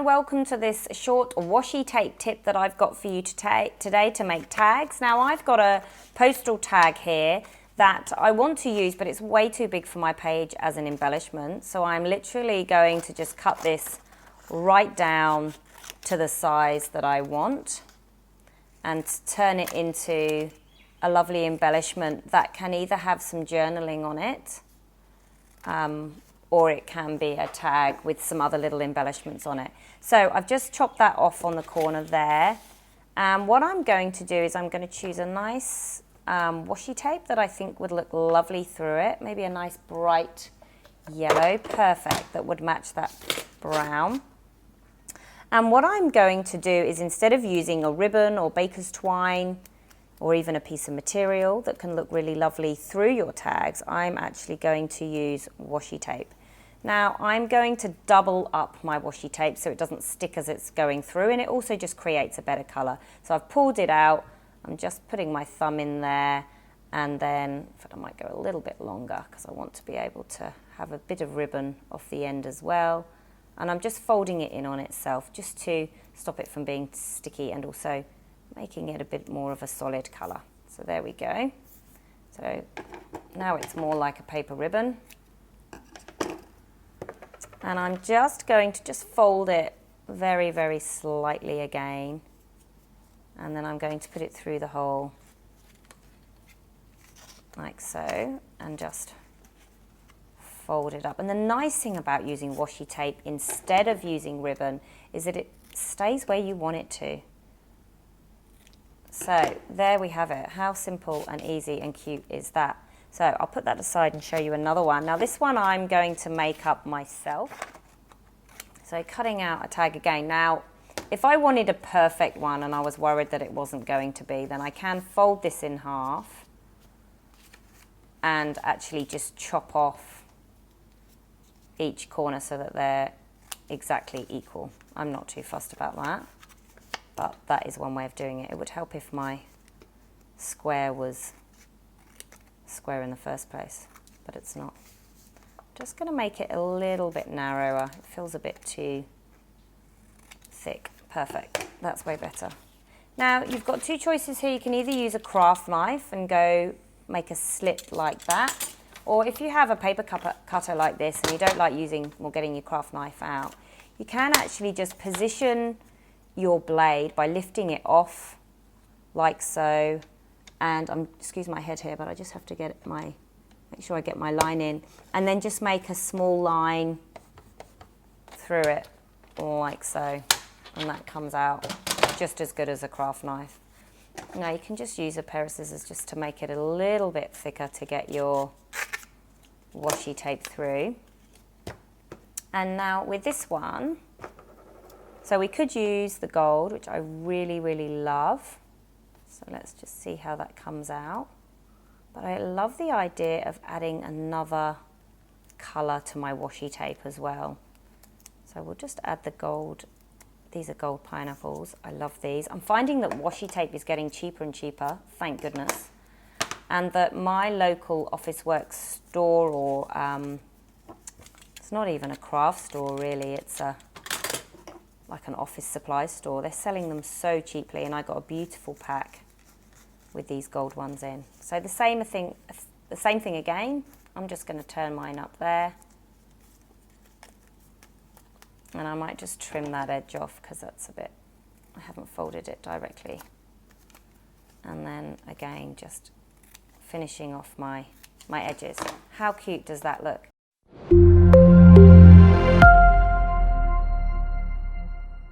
and welcome to this short washi tape tip that I've got for you today to make tags. Now I've got a postal tag here that I want to use, but it's way too big for my page as an embellishment. So I'm literally going to just cut this right down to the size that I want and turn it into a lovely embellishment that can either have some journaling on it, or it can be a tag with some other little embellishments on it. So I've just chopped that off on the corner there. And what I'm going to do is I'm going to choose a nice washi tape that I think would look lovely through it. Maybe a nice bright yellow, perfect, that would match that brown. And what I'm going to do is, instead of using a ribbon or baker's twine or even a piece of material that can look really lovely through your tags, I'm actually going to use washi tape. Now I'm going to double up my washi tape so it doesn't stick as it's going through, and it also just creates a better colour. So I've pulled it out, I'm just putting my thumb in there, and then in fact I might go a little bit longer because I want to be able to have a bit of ribbon off the end as well. And I'm just folding it in on itself just to stop it from being sticky and also making it a bit more of a solid colour. So there we go. So now it's more like a paper ribbon. And I'm just going to fold it very, very slightly again. And then I'm going to put it through the hole like so, and just fold it up. And the nice thing about using washi tape instead of using ribbon is that it stays where you want it to. So there we have it. How simple and easy and cute is that? So I'll put that aside and show you another one. Now this one I'm going to make up myself. So cutting out a tag again. Now if I wanted a perfect one and I was worried that it wasn't going to be, then I can fold this in half and actually just chop off each corner so that they're exactly equal. I'm not too fussed about that, but that is one way of doing it. It would help if my square was square in the first place, but it's not. Just going to make it a little bit narrower. It feels a bit too thick. Perfect. That's way better. Now you've got two choices here. You can either use a craft knife and go make a slit like that, or if you have a paper cutter like this and you don't like using or getting your craft knife out, you can actually just position your blade by lifting it off like so. And excuse my head here, but I just have to make sure I get my line in, and then just make a small line through it like so, and that comes out just as good as a craft knife. Now you can just use a pair of scissors just to make it a little bit thicker to get your washi tape through. And now with this one, so we could use the gold, which I really, really love. So let's just see how that comes out. But I love the idea of adding another colour to my washi tape as well. So we'll just add the gold. These are gold pineapples. I love these. I'm finding that washi tape is getting cheaper and cheaper, thank goodness. And that my local Office Works store, or it's not even a craft store really, it's like an office supply store. They're selling them so cheaply, and I got a beautiful pack with these gold ones in. So the same thing again. I'm just going to turn mine up there, and I might just trim that edge off because that's a bit, I haven't folded it directly. And then again, just finishing off my edges. How cute does that look?